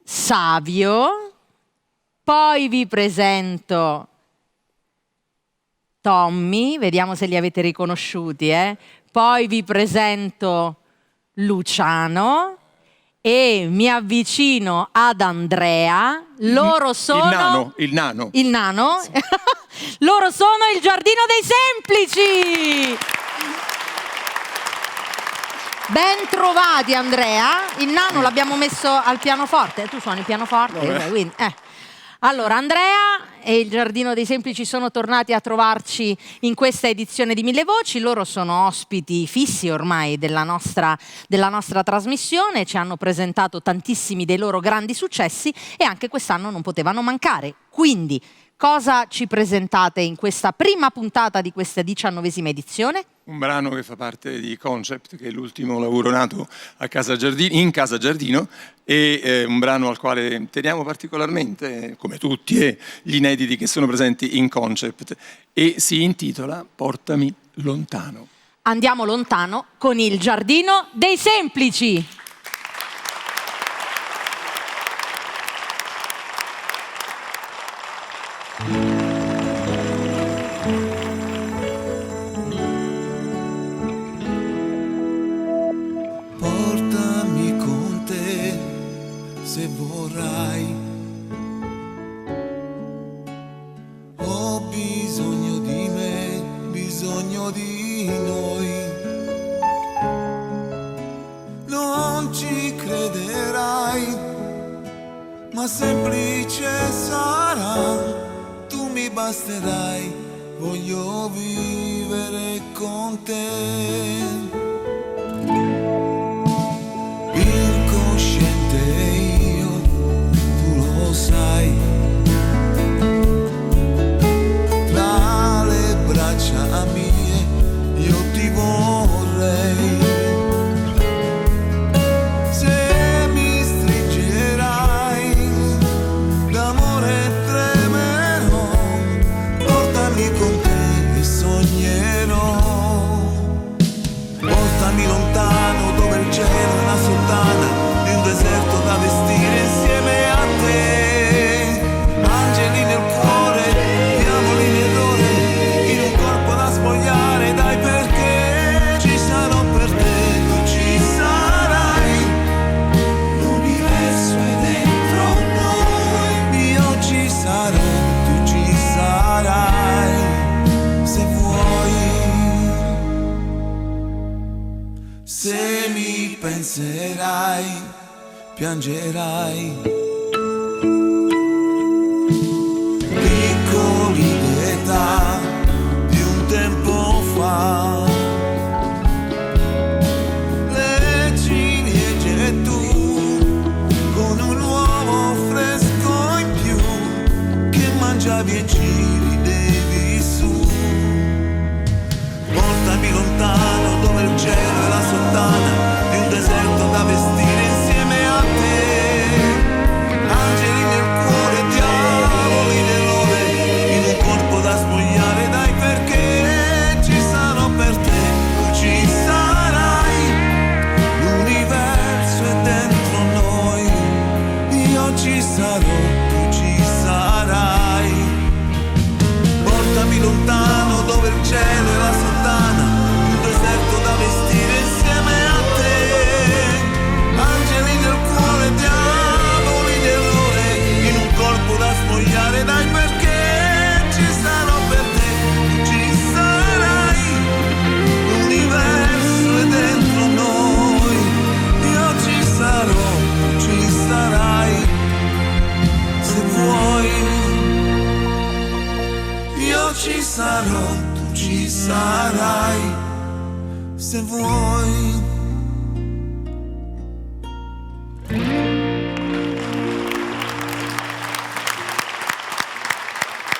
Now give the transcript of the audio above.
Savio, poi vi presento Tommy, vediamo se li avete riconosciuti, poi vi presento Luciano e mi avvicino ad Andrea. Loro sono... Il nano. Il nano? Sì. Loro sono il Giardino dei Semplici! Ben trovati Andrea, il nano l'abbiamo messo al pianoforte, tu suoni il pianoforte, quindi, Allora, Andrea e il Giardino dei Semplici sono tornati a trovarci in questa edizione di Mille Voci. Loro sono ospiti fissi ormai della nostra trasmissione, ci hanno presentato tantissimi dei loro grandi successi e anche quest'anno non potevano mancare. Quindi, cosa ci presentate in questa prima puntata di questa 19ª edizione? Un brano che fa parte di Concept, che è l'ultimo lavoro nato in Casa Giardino, e un brano al quale teniamo particolarmente, come tutti gli inediti che sono presenti in Concept, e si intitola Portami lontano. Andiamo lontano con il Giardino dei Semplici. Portami con te se vorrai. Ho bisogno di me, bisogno di noi. Non ci crederai, ma semplice sarà. Tu mi basterai, voglio vivere con te. Incosciente io, tu lo sai. Tra le braccia mie io ti vorrei. Se mi stringerai d'amore tremerò. Portami con te e sognerò. Portami lontano dove il cielo è una sottana di un deserto da vestire insieme a te. Angeli nel cuore, diavoli nell'ore, in un corpo da spogliare, dai, perché ci sarò per te, tu ci sarai. L'universo è dentro noi, io ci sarò, tu ci sarai, se vuoi. Se mi penserai, piangerai. Piccoli d'età di un tempo fa, le ciliegie e tu, con un uovo fresco in più, che mangiavi e ci ridevi su. Portami lontano dove il cielo è la sottana di un deserto da vestire insieme a te. Angeli nel cuore, diavoli nell'ore, in un corpo da spogliare, dai, perché ci sarò per te, tu ci sarai. L'universo è dentro noi, io ci sarò, tu ci sarai. Portami lontano dove il cielo è la sottana, un deserto da vestire insieme a te. Angeli nel cuore, diavoli nell'ore, in un corpo da spogliare, dai, perché ci sarò per te, tu ci sarai. L'universo è dentro noi, io ci sarò, tu ci sarai, se vuoi. Io ci sarò, tu ci sarai, se vuoi.